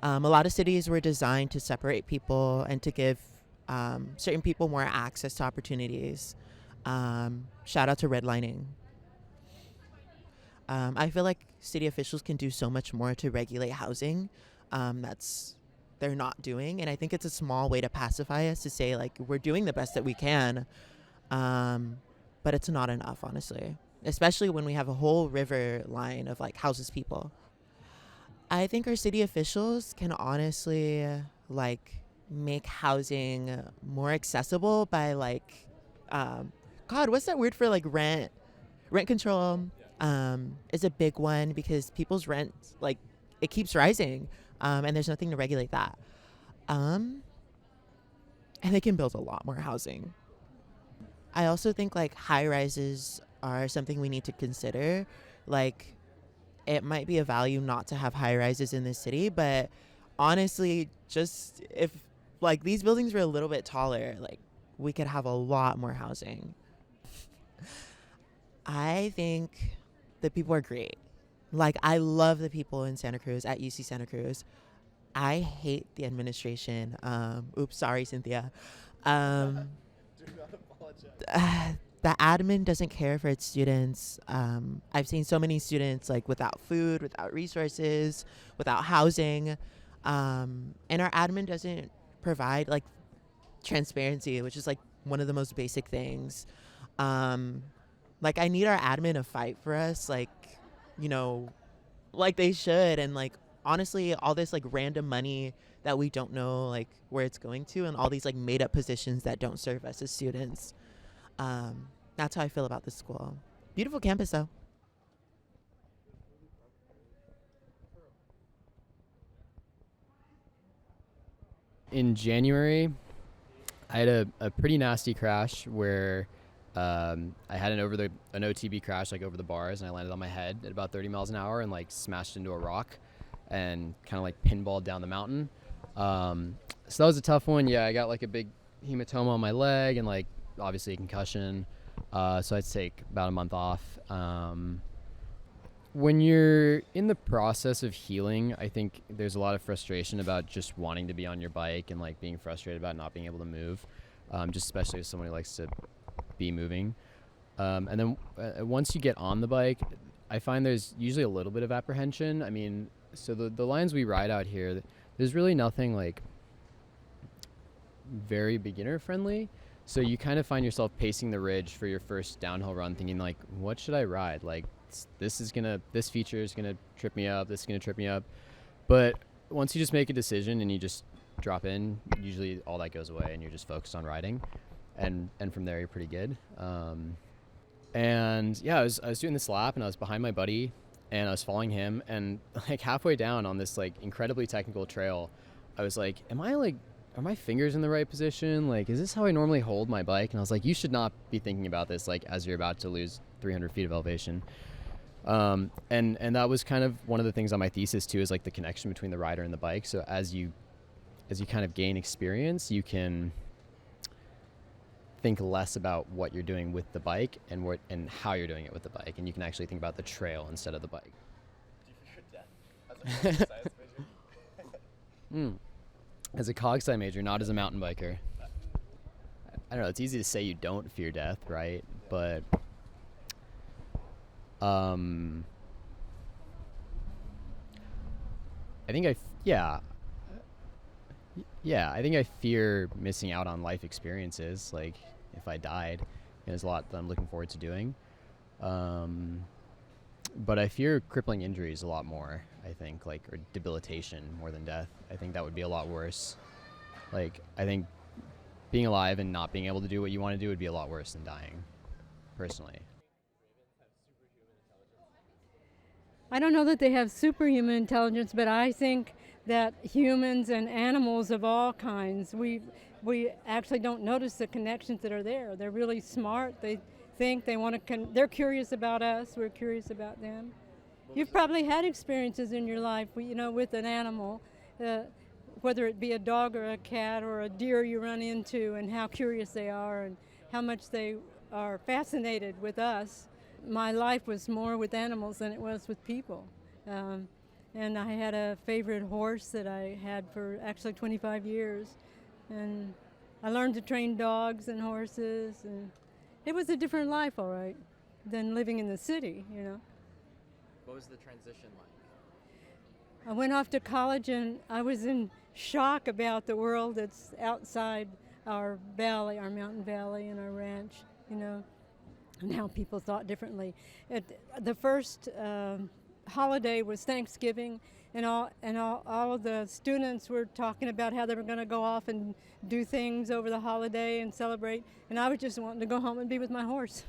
A lot of cities were designed to separate people and to give certain people more access to opportunities. Shout out to redlining. I feel like city officials can do so much more to regulate housing. That's they're not doing, and I think it's a small way to pacify us to say like we're doing the best that we can, um, but it's not enough, honestly. Especially when we have a whole river line of like houses people. I think our city officials can honestly like make housing more accessible by like, um, God, what's that word for like rent? Rent control is a big one because people's rent like it keeps rising, and there's nothing to regulate that. Um, and they can build a lot more housing. I also think like high rises are something we need to consider. Like it might be a value not to have high rises in the city, but honestly, just if like these buildings were a little bit taller, like we could have a lot more housing. I think the people are great. Like I love the people in Santa Cruz at UC Santa Cruz. I hate the administration. Oops, sorry, Cynthia. Um, the admin doesn't care for its students. I've seen so many students like without food, without resources, without housing, and our admin doesn't provide like transparency, which is like one of the most basic things. Um, like I need our admin to fight for us, like you know, like they should, and like honestly, all this like random money that we don't know like where it's going to, and all these like made up positions that don't serve us as students. That's how I feel about this school. Beautiful campus, though. In January, I had a pretty nasty crash where I had an OTB crash like over the bars, and I landed on my head at about 30 miles an hour and like smashed into a rock and kind of like pinballed down the mountain. So that was a tough one. Yeah, I got like a big hematoma on my leg and like obviously a concussion. So I'd take about a month off. When you're in the process of healing, I think there's a lot of frustration about just wanting to be on your bike and like being frustrated about not being able to move, just especially as someone who likes to be moving. And then once you get on the bike, I find there's usually a little bit of apprehension. I mean, so the lines we ride out here, there's really nothing like very beginner friendly. So you kind of find yourself pacing the ridge for your first downhill run, thinking like, what should I ride? Like, this feature is gonna trip me up. This is gonna trip me up. But once you just make a decision and you just drop in, usually all that goes away, and you're just focused on riding, and from there you're pretty good. And yeah, I was doing this lap, and I was behind my buddy, and I was following him, and like halfway down on this like incredibly technical trail, I was like, are my fingers in the right position? Like, is this how I normally hold my bike? And I was like, you should not be thinking about this like as you're about to lose 300 feet of elevation. And that was kind of one of the things on my thesis too, is like the connection between the rider and the bike. So as you kind of gain experience, you can think less about what you're doing with the bike and how you're doing it with the bike, and you can actually think about the trail instead of the bike. Mm. As a cog sci major, not as a mountain biker. I don't know. It's easy to say you don't fear death, right? But um, I think yeah, I think I fear missing out on life experiences. Like if I died, there's a lot that I'm looking forward to doing. Um, but I fear crippling injuries a lot more. I think like or debilitation more than death. I think that would be a lot worse. Like I think being alive and not being able to do what you want to do would be a lot worse than dying, personally. I don't know that they have superhuman intelligence, but I think that humans and animals of all kinds, we actually don't notice the connections that are there. They're really smart. They think they want to. They're curious about us. We're curious about them. You've probably had experiences in your life, with an animal, uh, whether it be a dog or a cat or a deer you run into, and how curious they are and how much they are fascinated with us. My life was more with animals than it was with people. Um, and I had a favorite horse that I had for actually 25 years. And I learned to train dogs and horses, and it was a different life, all right, than living in the city, you know. What was the transition like? I went off to college and I was in shock about the world that's outside our valley, our mountain valley and our ranch, you know, and how people thought differently. The first holiday was Thanksgiving, and all of the students were talking about how they were going to go off and do things over the holiday and celebrate, and I was just wanting to go home and be with my horse.